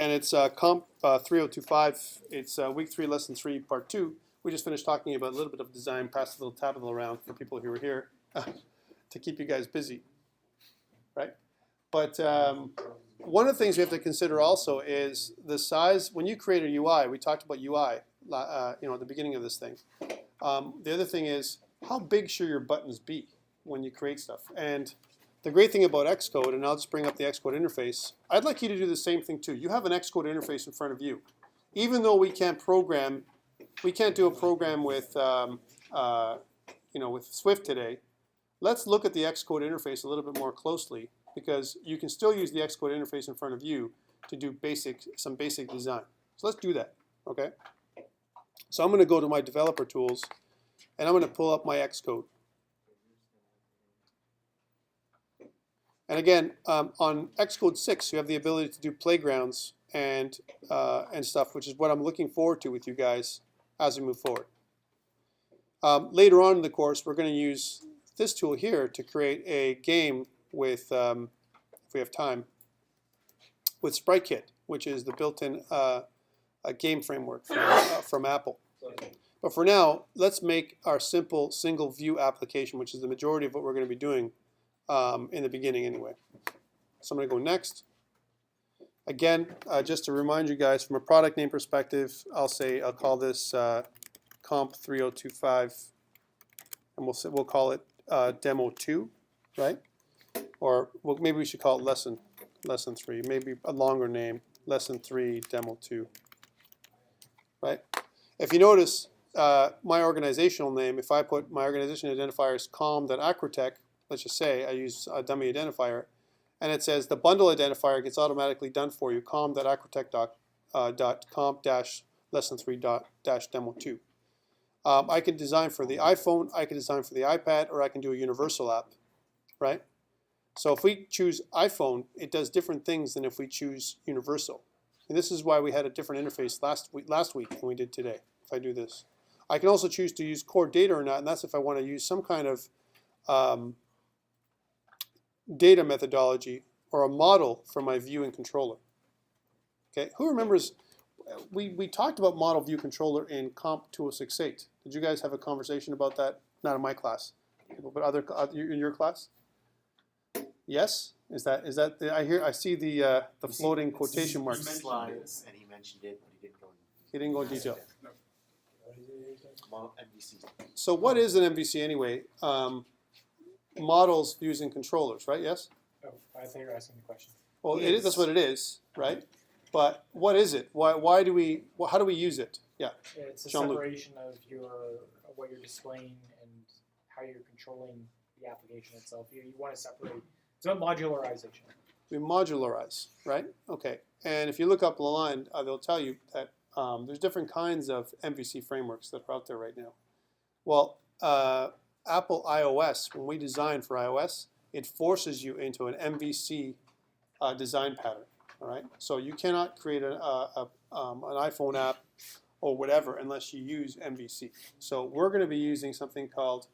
and it's COMP3025. It's week 3, lesson 3, part 2. We just finished talking about a little bit of design, passed a little tablet around for people who were here to keep you guys busy, right? But one of the things we have to consider also is the size. When you create a UI, we talked about UI, at the beginning of this thing. The other thing is how big should your buttons be when you create stuff? And the great thing about Xcode, and I'll just bring up the Xcode interface, I'd like you to do the same thing too. You have an Xcode interface in front of you. Even though we can't program, we can't do a program with, with Swift today, let's look at the Xcode interface a little bit more closely, because you can still use the Xcode interface in front of you to do some basic design. So let's do that, okay? So I'm going to go to my developer tools, and I'm going to pull up my Xcode. And again, on Xcode 6, you have the ability to do playgrounds and stuff, which is what I'm looking forward to with you guys as we move forward. Later on in the course, we're going to use this tool here to create a game with, if we have time, with SpriteKit, which is the built-in game framework from Apple. But for now, let's make our simple single view application, which is the majority of what we're going to be doing in the beginning anyway. So I'm going to go next. Again, just to remind you guys, from a product name perspective, I'll call this COMP3025, and we'll call it Demo 2, right? Or maybe we should call it Lesson 3. Maybe a longer name, Lesson 3, Demo 2, right? If you notice, my organizational name, if I put my organization identifier as com.acrotech, let's just say I use a dummy identifier, and it says the bundle identifier gets automatically done for you, com.acrotech.com-lesson3-demo2. I can design for the iPhone, I can design for the iPad, or I can do a universal app, right? So if we choose iPhone, it does different things than if we choose universal. And this is why we had a different interface last week than we did today, if I do this. I can also choose to use core data or not, and that's if I want to use some kind of data methodology or a model for my view and controller. Okay, who remembers, we talked about model view controller in COMP3025. Did you guys have a conversation about that? Not in my class, but in your class? Yes? Is that the, I see the floating quotation marks. Slides, and he mentioned it, but he didn't go in detail. No. MVC. So what is an MVC anyway? Models, views, and controllers, right? Yes? Oh, I thought you were asking the question. Well, it is, that's what it is, right? But what is it? Why do we? How do we use it? Yeah. It's a separation of what you're displaying and how you're controlling the application itself. You want to separate. It's about modularization. We modularize, right? Okay. And if you look up the line, they'll tell you that there's different kinds of MVC frameworks that are out there right now. Well, Apple iOS, when we design for iOS, it forces you into an MVC design pattern. All right. So you cannot create an iPhone app or whatever unless you use MVC. So we're going to be using something called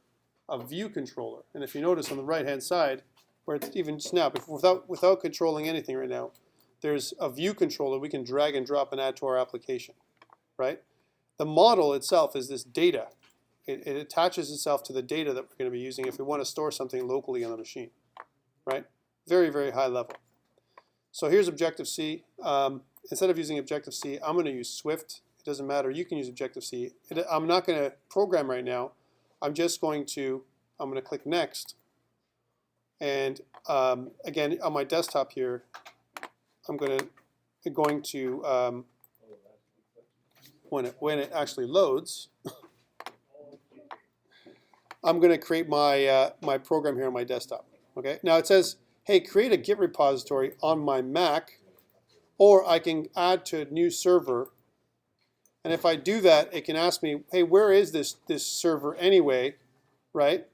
a view controller. And if you notice on the right-hand side, where it's even snap, without controlling anything right now, there's a view controller we can drag and drop and add to our application, right? The model itself is this data. It attaches itself to the data that we're going to be using if we want to store something locally on the machine, right? Very, very high level. So here's Objective-C. Instead of using Objective-C, I'm going to use Swift. It doesn't matter. You can use Objective-C. I'm not going to program right now. I'm going to click Next. And again, on my desktop here, I'm going to when it actually loads, I'm going to create my my program here on my desktop. Okay. Now it says, hey, create a Git repository on my Mac, or I can add to a new server. And if I do that, it can ask me, hey, where is this server anyway, right?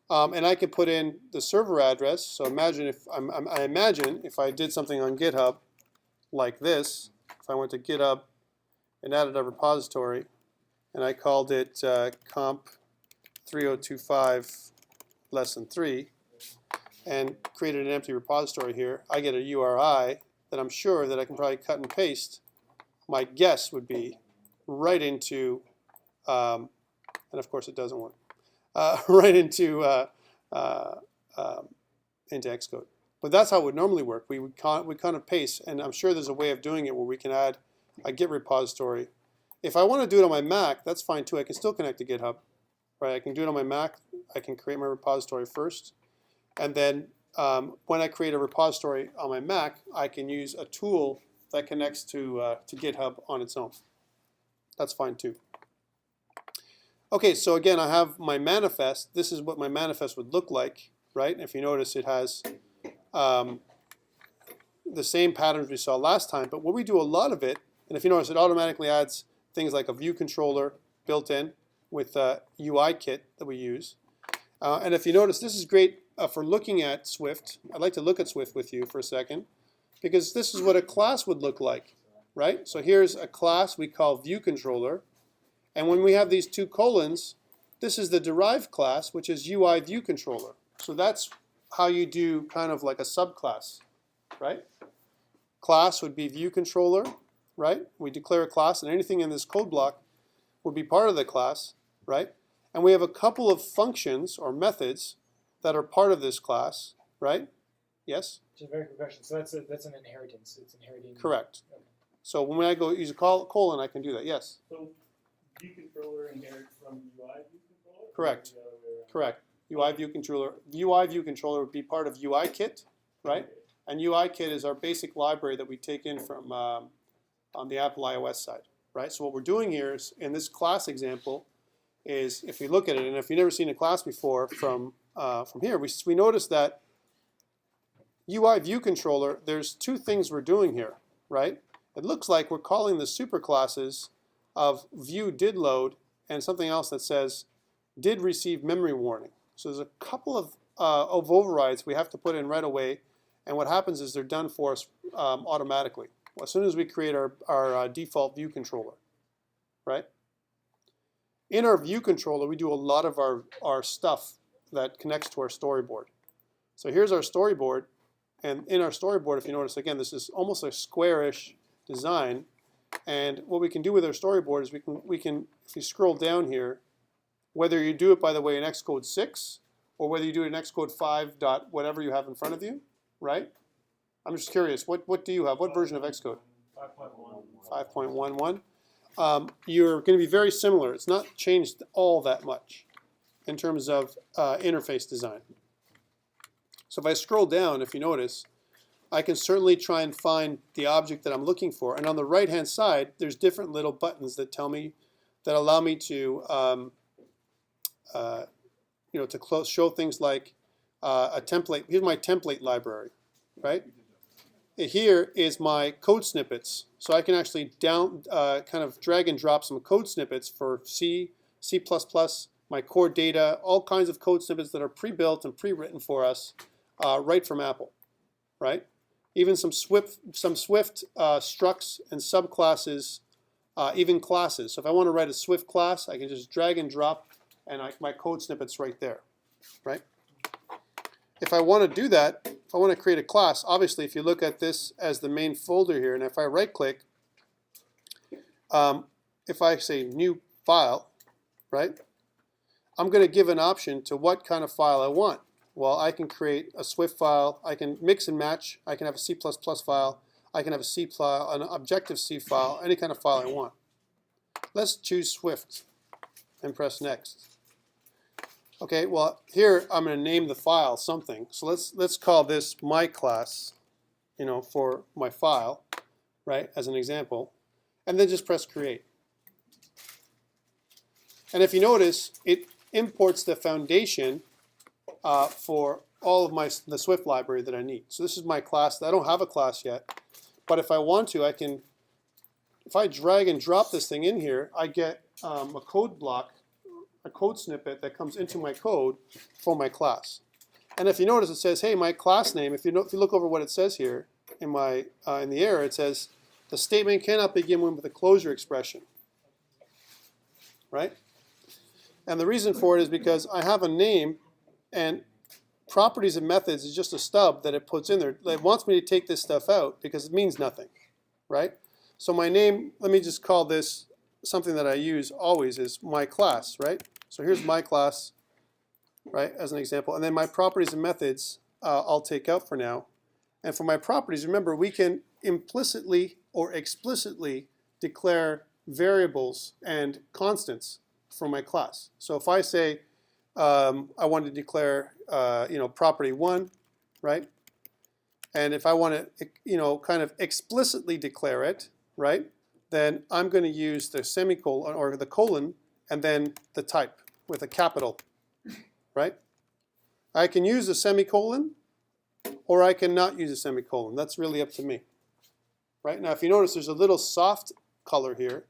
And I can put in the server address. So imagine if I imagine if I did something on GitHub like this. If I went to GitHub and added a repository, and I called it COMP3025 lesson 3, and created an empty repository here, I get a URI that I'm sure that I can probably cut and paste. My guess would be right into, and of course it doesn't work, right into Xcode. But that's how it would normally work. We kind of paste, and I'm sure there's a way of doing it where we can add a Git repository. If I want to do it on my Mac, that's fine too. I can still connect to GitHub, right? I can do it on my Mac. I can create my repository first, and then when I create a repository on my Mac, I can use a tool that connects to GitHub on its own. That's fine too. Okay, so again, I have my manifest. This is what my manifest would look like, right? If you notice, it has the same patterns we saw last time, but when we do a lot of it, and if you notice, it automatically adds things like a view controller built in with UI kit that we use. And if you notice, this is great for looking at Swift. I'd like to look at Swift with you for a second, because this is what a class would look like, right? So here's a class we call view controller, and when we have these two colons, this is the derived class, which is Uiviewcontroller. So that's how you do kind of like a subclass, right? Class would be view controller, right? We declare a class, and anything in this code block would be part of the class, right? And we have a couple of functions or methods that are part of this class, right? Yes? Just a very quick question. So that's an inheritance. It's inheriting. Correct. Okay. So when I go use a colon, I can do that. Yes? So view controller inherits from UI view controller? Correct. Correct. Uiviewcontroller would be part of UIKit, right? And UIKit is our basic library that we take in from on the Apple iOS side, right? So what we're doing here is, in this class example, is if we look at it, and if you've never seen a class before from here, we notice that Uiviewcontroller, there's two things we're doing here, right? It looks like we're calling the superclasses of view did load and something else that says did receive memory warning. So there's a couple of overrides we have to put in right away, and what happens is they're done for us automatically as soon as we create our default view controller, right? In our view controller, we do a lot of our stuff that connects to our storyboard. So here's our storyboard, and in our storyboard, if you notice, again, this is almost a squarish design, and what we can do with our storyboard is we can if you scroll down here, whether you do it, by the way, in Xcode 6 or whether you do it in Xcode 5 dot whatever you have in front of you, right? I'm just curious, what do you have? What version of Xcode? 5.11. You're going to be very similar. It's not changed all that much in terms of interface design. So if I scroll down, if you notice, I can certainly try and find the object that I'm looking for. And on the right-hand side, there's different little buttons that tell me, that allow me to, to show things like a template. Here's my template library, right? Here is my code snippets. So I can actually kind of drag and drop some code snippets for C, C++, my core data, all kinds of code snippets that are pre-built and pre-written for us right from Apple, right? Even some Swift structs and subclasses, even classes. So if I want to write a Swift class, I can just drag and drop, and my code snippet's right there, right? If I want to do that, if I want to create a class, obviously if you look at this as the main folder here, and if I right-click, if I say new file, right, I'm going to give an option to what kind of file I want. Well, I can create a Swift file, I can mix and match, I can have a C++ file, I can have a C file, an Objective-C file, any kind of file I want. Let's choose Swift and press next. Okay, well here I'm going to name the file something. So let's call this my class, for my file, right, as an example, and then just press create. And if you notice, it imports the foundation for all of the Swift library that I need. So this is my class. I don't have a class yet, but if I want to, I can. If I drag and drop this thing in here, I get a code block, a code snippet that comes into my code for my class. And if you notice, it says, "Hey, my class name." If you look over what it says here in the error, it says the statement cannot begin with a closure expression, right? And the reason for it is because I have a name, and properties and methods is just a stub that it puts in there. It wants me to take this stuff out because it means nothing, right? So my name, let me just call this something that I use always is my class, right? So here's my class, right, as an example. And then my properties and methods I'll take out for now. And for my properties, remember, we can implicitly or explicitly declare variables and constants for my class. So if I say I want to declare property 1, right? And if I want to kind of explicitly declare it, right, then I'm going to use the semicolon or the colon and then the type with a capital, right? I can use a semicolon or I cannot use a semicolon. That's really up to me. Right? Now if you notice there's a little soft color here,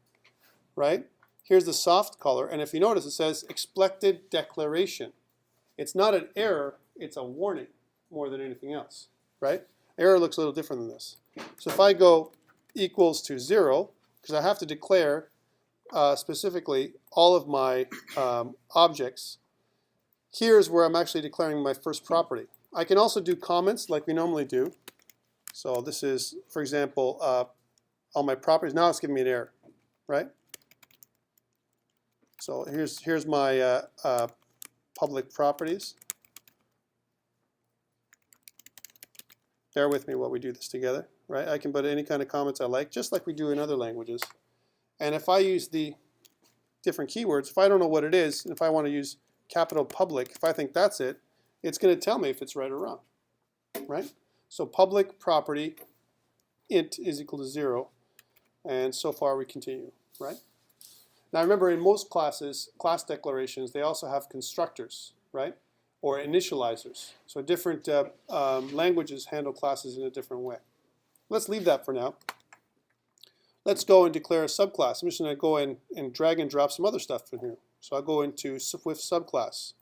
right? Here's the soft color, and if you notice it says expected declaration. It's not an error, it's a warning more than anything else, right? Error looks a little different than this. So if I go equals to 0, because I have to declare specifically all of my objects, here's where I'm actually declaring my first property. I can also do comments like we normally do. So this is, for example, all my properties. Now it's giving me an error, right? So here's my public properties. Bear with me while we do this together, right? I can put any kind of comments I like, just like we do in other languages. And if I use the different keywords, if I don't know what it is, and if I want to use capital public, if I think that's it, it's going to tell me if it's right or wrong, right? So public property int is equal to 0, and so far we continue, right? Now remember, in most classes, class declarations, they also have constructors, right? Or initializers. So different languages handle classes in a different way. Let's leave that for now. Let's go and declare a subclass. I'm just going to go in and drag and drop some other stuff in here. So I'll go into Swift subclass.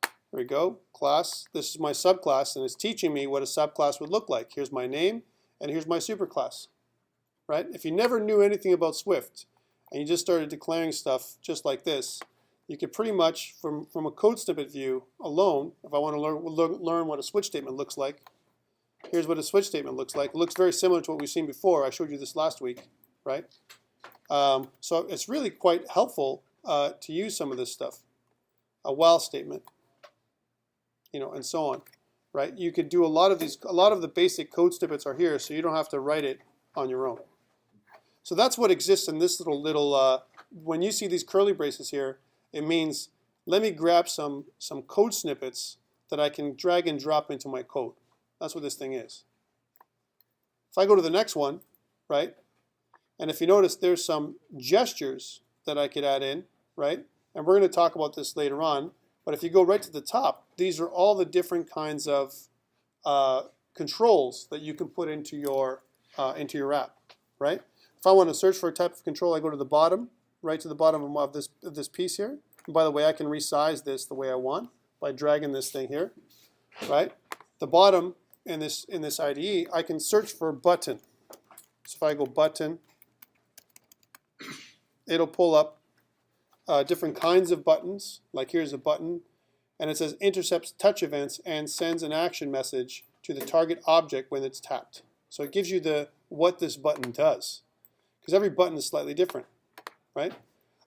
There we go, class. This is my subclass, and it's teaching me what a subclass would look like. Here's my name, and here's my superclass, right? If you never knew anything about Swift, and you just started declaring stuff just like this, you could pretty much, from a code snippet view alone, if I want to learn what a switch statement looks like, here's what a switch statement looks like. It looks very similar to what we've seen before. I showed you this last week, right? So it's really quite helpful to use some of this stuff. A while statement, and so on, right? You could do a lot of the basic code snippets are here, so you don't have to write it on your own. So that's what exists in this little when you see these curly braces here, it means let me grab some code snippets that I can drag and drop into my code. That's what this thing is. If I go to the next one, right? And if you notice, there's some gestures that I could add in, right? And we're going to talk about this later on. But if you go right to the top, these are all the different kinds of controls that you can put into your app, right? If I want to search for a type of control, I go to the bottom, right to the bottom of this piece here. And by the way, I can resize this the way I want by dragging this thing here, right? The bottom in this IDE, I can search for button. So if I go button, it'll pull up different kinds of buttons, like here's a button, and it says intercepts touch events and sends an action message to the target object when it's tapped. So it gives you what this button does, because every button is slightly different, right?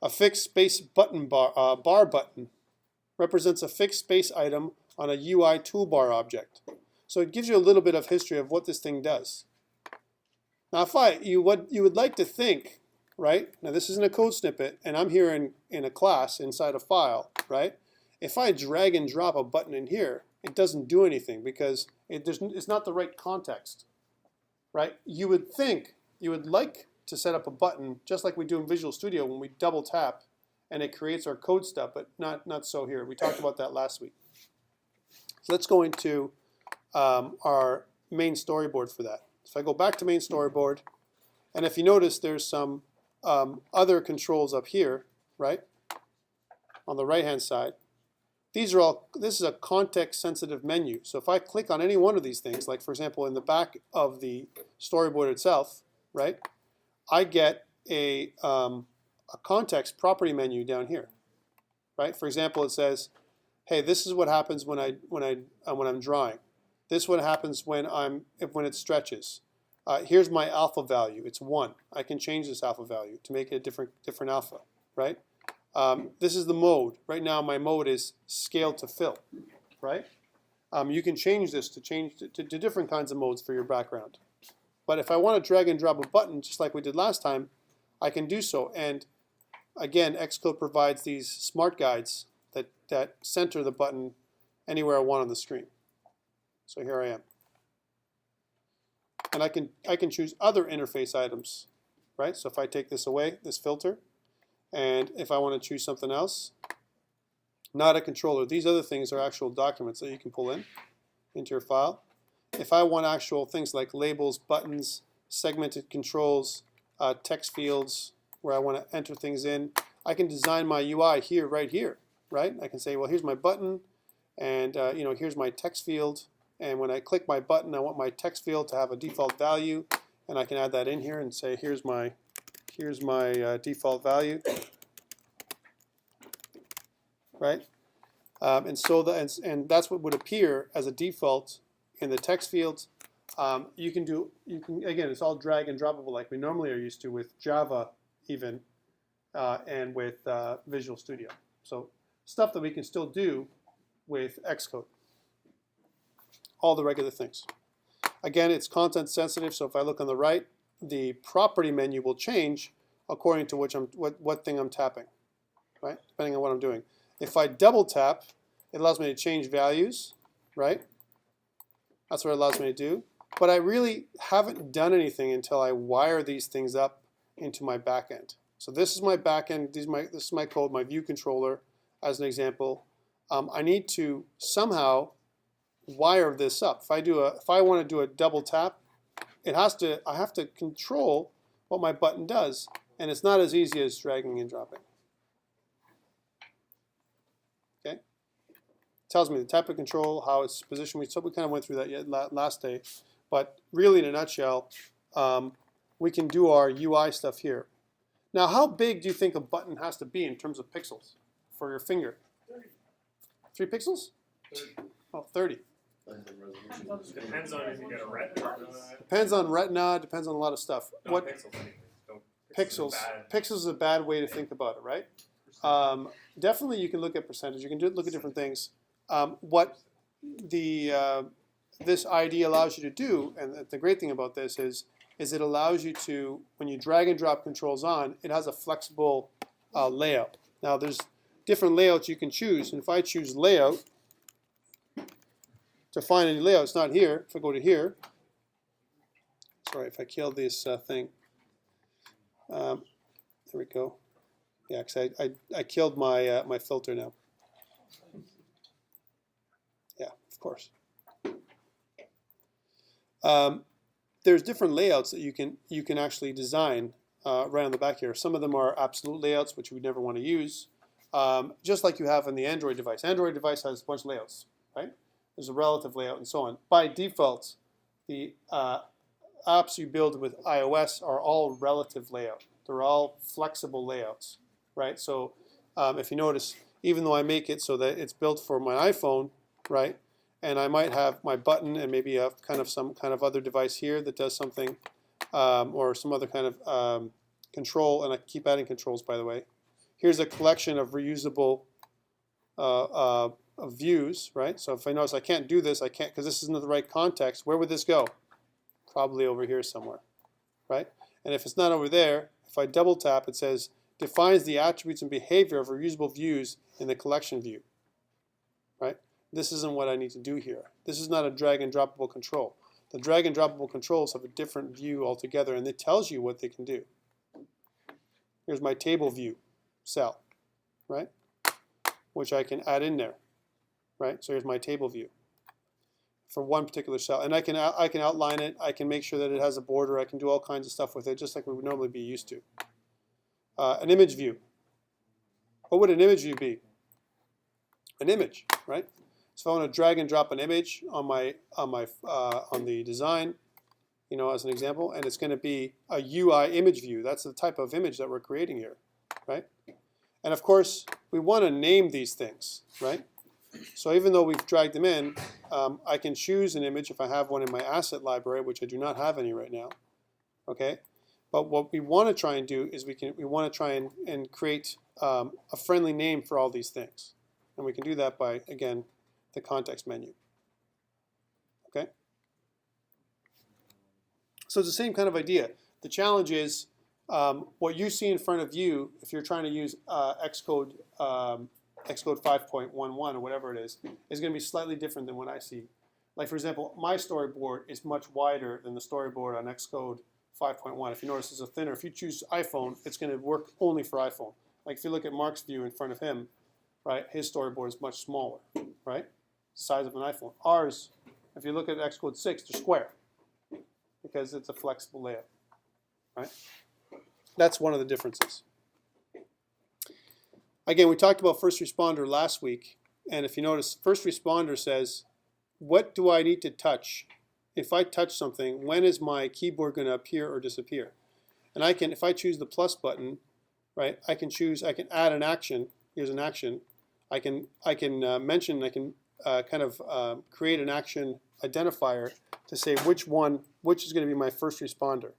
A fixed space button bar button represents a fixed space item on a UI toolbar object. So it gives you a little bit of history of what this thing does. Now, you would like to think, right? Now this isn't a code snippet, and I'm here in a class inside a file, right? If I drag and drop a button in here, it doesn't do anything because it's not the right context, right? You would think you would like to set up a button just like we do in Visual Studio when we double tap and it creates our code stuff, but not so here. We talked about that last week. So let's go into our main storyboard for that. So if I go back to main storyboard, and if you notice, there's some other controls up here, right, on the right-hand side. This is a context-sensitive menu. So if I click on any one of these things, like for example in the back of the storyboard itself, right, I get a context property menu down here, right? For example, it says, hey, this is what happens when I'm drawing. This is what happens when it stretches. Here's my alpha value. It's 1. I can change this alpha value to make it a different alpha, right? This is the mode. Right now, my mode is scale to fill, right? You can change this to different kinds of modes for your background. But if I want to drag and drop a button, just like we did last time, I can do so. And again, Xcode provides these smart guides that center the button anywhere I want on the screen. So here I am. And I can choose other interface items, right? So if I take this away, this filter, and if I want to choose something else, not a controller. These other things are actual documents that you can pull into your file. If I want actual things like labels, buttons, segmented controls, text fields, where I want to enter things in, I can design my UI here, right here, right? I can say, well, here's my button, and here's my text field. And when I click my button, I want my text field to have a default value, and I can add that in here and say, here's my default value, right? And that's what would appear as a default in the text fields. You can again, it's all drag and droppable like we normally are used to with Java even, and with Visual Studio. So stuff that we can still do with Xcode. All the regular things. Again, it's content sensitive, so if I look on the right, the property menu will change according to what thing I'm tapping, right? Depending on what I'm doing. If I double tap, it allows me to change values, right? That's what it allows me to do. But I really haven't done anything until I wire these things up into my backend. So this is my backend. This is my code, my view controller, as an example. I need to somehow wire this up. If I want to do a double tap, I have to control what my button does, and it's not as easy as dragging and dropping. Okay, it tells me the type of control, how it's positioned. So we kind of went through that last day, but really in a nutshell, we can do our UI stuff here. Now, how big do you think a button has to be in terms of pixels for your finger? 3 pixels? 30. Oh, 30. Depends on if you get a retina or not. Depends on retina, depends on a lot of stuff. No, What pixels anyways. Don't- pixels? bad. Pixels is a bad way to think about it, right? Definitely you can look at percentage. You can look at different things. What this ID allows you to do, and the great thing about this is it allows you to, when you drag and drop controls on, it has a flexible layout. Now there's different layouts you can choose, and if I choose layout, to find any layout, it's not here. If I go to here, sorry, if I killed this thing. There we go. Yeah, because I killed my my filter now. Yeah, of course. There's different layouts that you can actually design right on the back here. Some of them are absolute layouts, which you would never want to use, just like you have on the Android device. Android device has a bunch of layouts, right? There's a relative layout and so on. By default, the apps you build with iOS are all relative layout. They're all flexible layouts, right? So if you notice, even though I make it so that it's built for my iPhone, right? And I might have my button and maybe some kind of other device here that does something, or some other kind of control, and I keep adding controls, by the way. Here's a collection of reusable of views, right? So if I notice I can't do this, I can't, because this isn't the right context, where would this go? Probably over here somewhere, right? And if it's not over there, if I double tap, it says, defines the attributes and behavior of reusable views in the collection view, right? This isn't what I need to do here. This is not a drag and droppable control. The drag and droppable controls have a different view altogether, and it tells you what they can do. Here's my table view cell, right? Which I can add in there, right? So here's my table view for one particular cell, and I can outline it. I can make sure that it has a border. I can do all kinds of stuff with it, just like we would normally be used to. An image view. What would an image view be? An image, right? So if I want to drag and drop an image on the design, as an example, and it's going to be a UI image view. That's the type of image that we're creating here, right? And of course, we want to name these things, right? So even though we've dragged them in, I can choose an image if I have one in my asset library, which I do not have any right now. Okay, but what we want to try and do is we want to try and create a friendly name for all these things, and we can do that by, again, the context menu. Okay, so it's the same kind of idea. The challenge is what you see in front of you if you're trying to use Xcode. Xcode 5.11 or whatever it is going to be slightly different than what I see. Like, for example, my storyboard is much wider than the storyboard on Xcode 5.1. If you notice, it's a thinner. If you choose iPhone, it's going to work only for iPhone. Like, if you look at Mark's view in front of him, right, his storyboard is much smaller, right? The size of an iPhone. Ours, if you look at Xcode 6, they're square because it's a flexible layout, right? That's one of the differences. Again, we talked about first responder last week, and if you notice, first responder says, what do I need to touch? If I touch something, when is my keyboard going to appear or disappear? And I can, if I choose the plus button, right, I can add an action. Here's an action. I can mention, I can kind of create an action identifier to say which is going to be my first responder.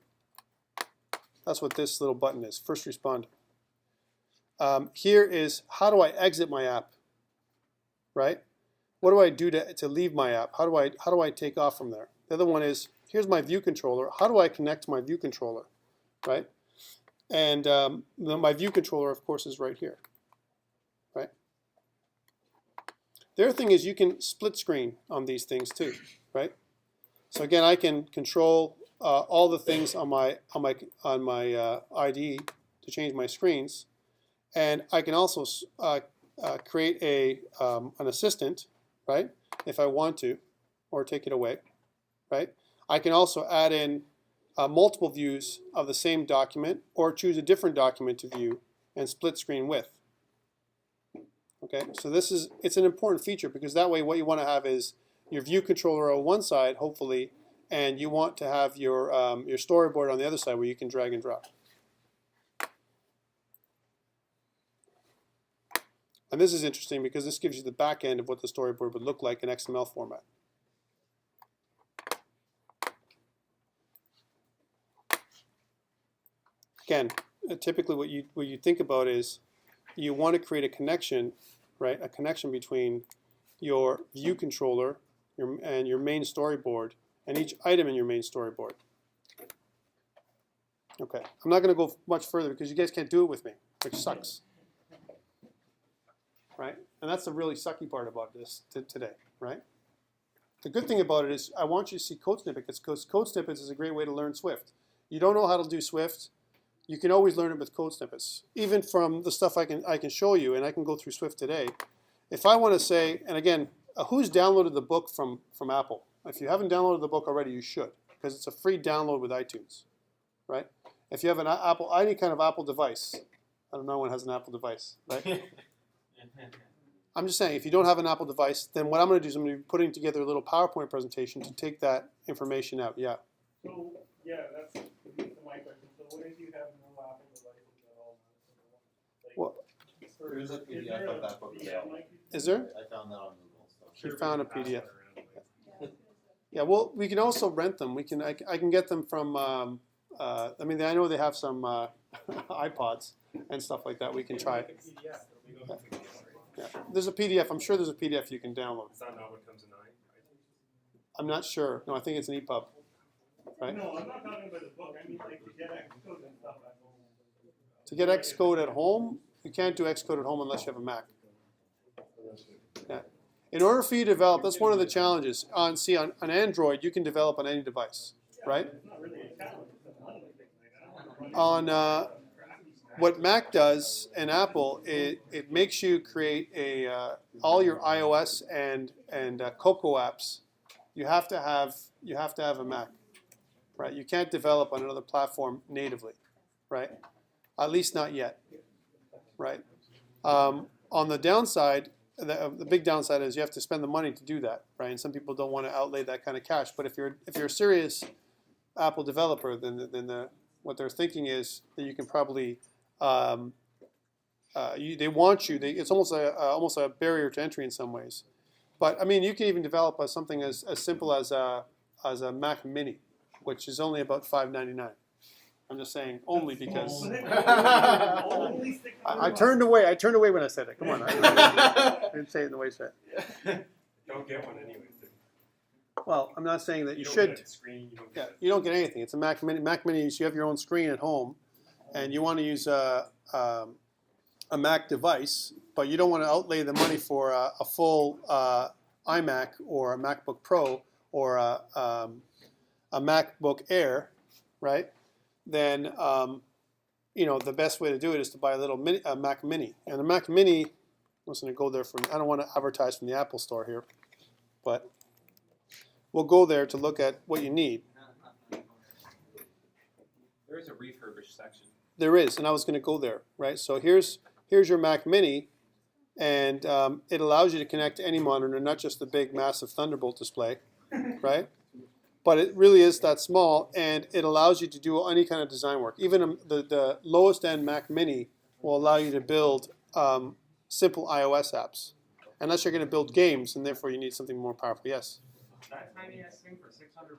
That's what this little button is, first responder. Here is how do I exit my app, right? What do I do to leave my app? How do I take off from there? The other one is, here's my view controller. How do I connect to my view controller, right? And my view controller, of course, is right here, right? The other thing is you can split screen on these things too, right? So again, I can control all the things on my IDE to change my screens. And I can also create an assistant, right, if I want to, or take it away, right? I can also add in multiple views of the same document, or choose a different document to view and split screen with. Okay, so it's an important feature because that way what you want to have is your view controller on one side, hopefully, and you want to have your storyboard on the other side where you can drag and drop. And this is interesting because this gives you the back end of what the storyboard would look like in XML format. Again, typically what you think about is you want to create a connection, right? A connection between your view controller and your main storyboard and each item in your main storyboard. Okay, I'm not going to go much further because you guys can't do it with me, which sucks. Right? And that's the really sucky part about this today, right? The good thing about it is I want you to see code snippets because code snippets is a great way to learn Swift. You don't know how to do Swift, you can always learn it with code snippets. Even from the stuff I can show you, and I can go through Swift today. If I want to say, and again, who's downloaded the book from Apple? If you haven't downloaded the book already, you should, because it's a free download with iTunes, right? If you have any kind of Apple device, I don't know, no one has an Apple device, right? I'm just saying, if you don't have an Apple device, then what I'm going to do is I'm going to be putting together a little PowerPoint presentation to take that information out. Yeah. So, yeah, that's my question. So what if you have no Apple devices at all? Like, Well, There's a PDF of that book available. is there? I found that on Google. So. You found a PDF. Yeah, well, we can also rent them. I can get them from, I mean, I know they have some iPods and stuff like that we can try. Yeah. There's a PDF. I'm sure there's a PDF you can download. Is that not what comes in iTunes? I'm not sure. No, I think it's an EPUB. Right? No, I'm not talking about the book. I mean, like to get Xcode and stuff at home. To get Xcode at home, you can't do Xcode at home unless you have a Mac. Yeah. In order for you to develop, that's one of the challenges. On Android, you can develop on any device, right? It's not really a challenge. It's a money thing. On what Mac does and Apple, it makes you create all your iOS and Cocoa apps. You have to have a Mac, right? You can't develop on another platform natively, right? At least not yet, right? On the downside, the big downside is you have to spend the money to do that, right? And some people don't want to outlay that kind of cash. But if you're a serious Apple developer, then what they're thinking is that you can probably they want you. It's almost a barrier to entry in some ways. But I mean, you can even develop something as simple as a Mac Mini, which is only about $5.99. I'm just saying only because I turned away. I turned away when I said it. Come on, I didn't say it in the way I said it. Don't get one anyways. Well, I'm not saying that you don't should. get a screen, you don't Yeah, get you don't get anything. It's a Mac Mini. Mac Mini is you have your own screen at home, and you want to use a Mac device, but you don't want to outlay the money for a full iMac or a MacBook Pro or a MacBook Air, right? Then the best way to do it is to buy a Mac Mini. And a Mac Mini, I'm just going to go there I don't want to advertise from the Apple Store here, but we'll go there to look at what you need. There is a refurbished section. There is, and I was going to go there, right? So here's your Mac Mini, and it allows you to connect to any monitor, not just the big, massive Thunderbolt display, right? But it really is that small, and it allows you to do any kind of design work. Even the lowest end Mac Mini will allow you to build simple iOS apps, unless you're going to build games, and therefore you need something more powerful. Yes. that tiny ass thing for $600.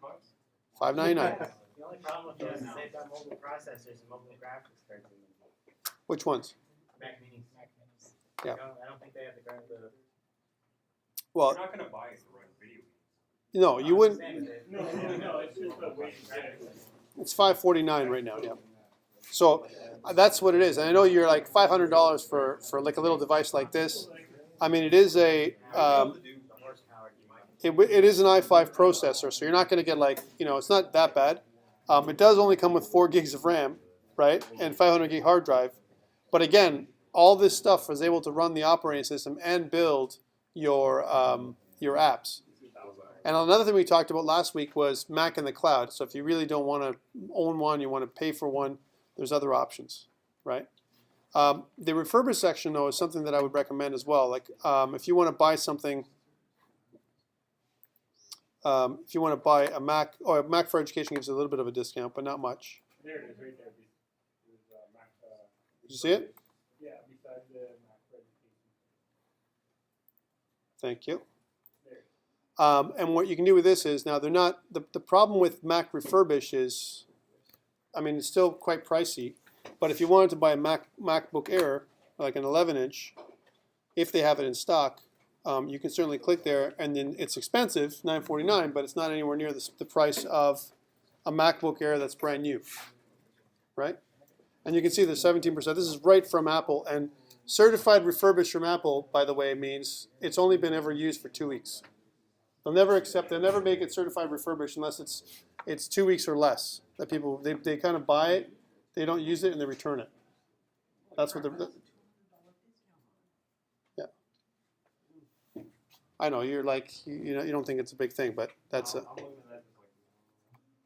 $5.99. The only problem with those is they've got mobile processors and mobile graphics cards in them. Which ones? Mac Minis. Yeah. I don't think they have the Well, You're not gonna buy it to run video. no, you wouldn't. No, it's just a way to get it. It's $549 right now. Yeah. So that's what it is. And I know you're like $500 for like a little device like this. I mean, it is a horsepower you might. it is an i5 processor, so you're not going to get like it's not that bad. It does only come with 4 gigs of RAM, right, and 500 gig hard drive. But again, all this stuff was able to run the operating system and build your apps. And another thing we talked about last week was Mac in the cloud. So if you really don't want to own one, you want to pay for one, there's other options, right? The refurbished section, though, is something that I would recommend as well. Like if you want to buy something, if you want to buy a Mac, or Mac for Education gives you a little bit of a discount, but not much. There it is, right there. Mac, Did you see it? yeah, beside the Mac for Education. Thank you. There. And what you can do with this is, now they're not, the problem with Mac refurbish is, I mean, it's still quite pricey, but if you wanted to buy a MacBook Air, like an 11-inch, if they have it in stock, you can certainly click there, and then it's expensive, $949, but it's not anywhere near the price of a MacBook Air that's brand new, right? And you can see the 17%. This is right from Apple, and certified refurbished from Apple, by the way, means it's only been ever used for 2 weeks. They'll never make it certified refurbished unless it's 2 weeks or less. That people they kind of buy it, they don't use it, and they return it. That's what they're. Yeah. I know you're like you don't think it's a big thing, but that's a.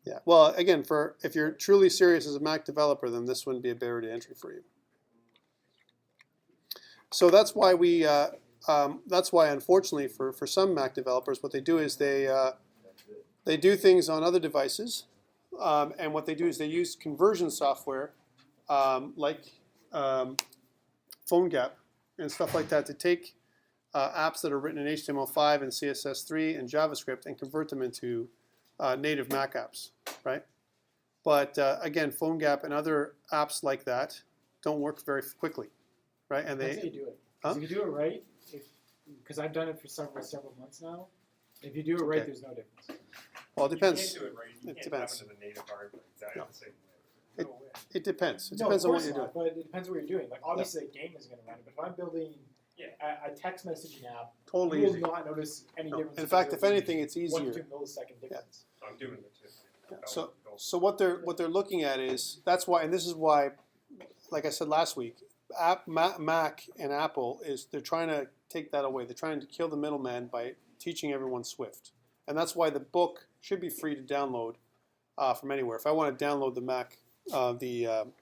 Yeah. Well, again, if you're truly serious as a Mac developer, then this wouldn't be a barrier to entry for you. So that's why unfortunately, for some Mac developers, what they do is they do things on other devices, and what they do is they use conversion software like PhoneGap and stuff like that to take apps that are written in HTML5 and CSS3 and JavaScript and convert them into native Mac apps, right? But again, PhoneGap and other apps like that don't work very quickly, right? And That's how you do it. 'Cause if you do it right, because I've done it for several months now, if you do it right, Okay. there's no difference. Well, it depends. You can't do it right. You It can't depends. have it in the native hardware exactly No. the same way. No way. It depends. It No, depends of on what course you're doing. not, but it depends what you're doing. Like obviously, a game is going to run it, but if I'm building a text messaging app, Totally you will easy. not notice any No. difference. In fact, between if anything, it's 1 to easier. 2 millisecond difference. I'm doing it too. Yeah, So what they're looking at is, that's why, and this is why, like I said last week, Mac and Apple they're trying to take that away. They're trying to kill the middleman by teaching everyone Swift, and that's why the book should be free to download from anywhere. If I want to download the Mac, the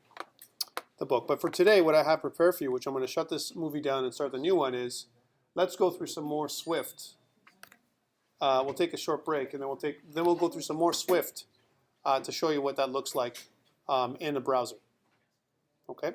book. But for today, what I have prepared for you, which I'm going to shut this movie down and start the new one, is let's go through some more Swift. We'll take a short break, and then we'll go through some more Swift to show you what that looks like in the browser. Okay.